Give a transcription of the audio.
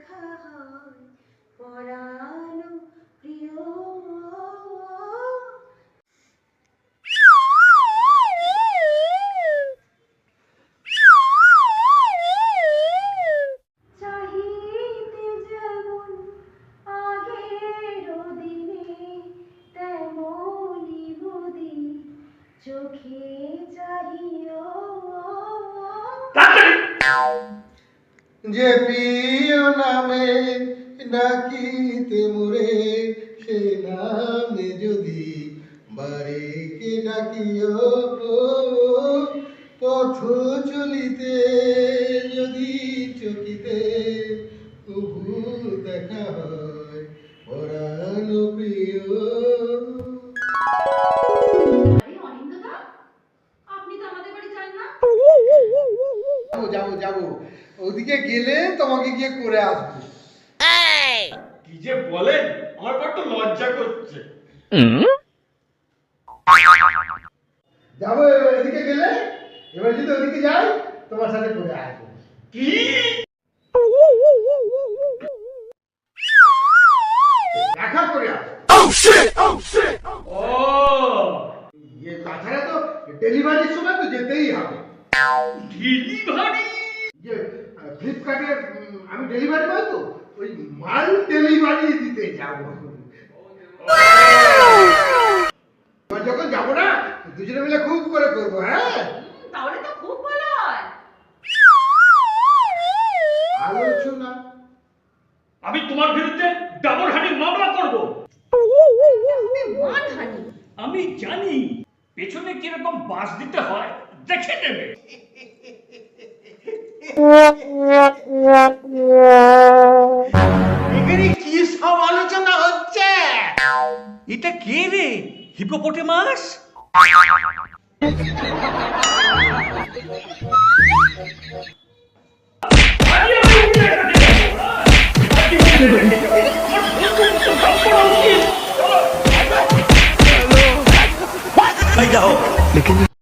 দেখা হয় পরাণ প্রিয়। চাহিতে যেমন আগের দিনে তেমনি বুদি চোখে চাহিও। যে প্রিয় নামে ডাকিতে মোরে, সে নামে যদি বারেকে ডাকিও। পথ চলিতে যদি চকিতে প্রভু দেখা হয় পরাণ প্রিয়। আরে অনিন্দদা, আপনি তো আমাদের বাড়ি যান না? যাবো যাবো, ওদিকে গেলে তোমাকে গিয়ে করে আসবো। কি যে বলেন, আমার বড্ড লজ্জা করছে। যাবো এবার, এদিকে গেলে এবার যদি ওদিকে যাই তোমার সাথে করে আসবো। কি? দেখা করে আসবো। ও তাছাড়া তো ডেলিভারির সময় তো যেতেই হবে। ডেলিভারি? যে ফ্লিপকার্টের আমি ডেলিভারি বয় তো, ওই মাল ডেলিভারি দিতে যাবো। এবার যখন যাবো না, দুজনে মিলে খুব করে করবো। হ্যাঁ, তাহলে তো খুব ভালো হয়। আলোচনা। আমি তোমার বিরুদ্ধে ডাবল হানি মামলা করব। মানহানি? আমি জানি পেছনে কিরকম বাস দিতে হয়, দেখে নেবে। এখানে কি সব আলোচনা হচ্ছে? এটা কে রে? হিপোপটেমাস?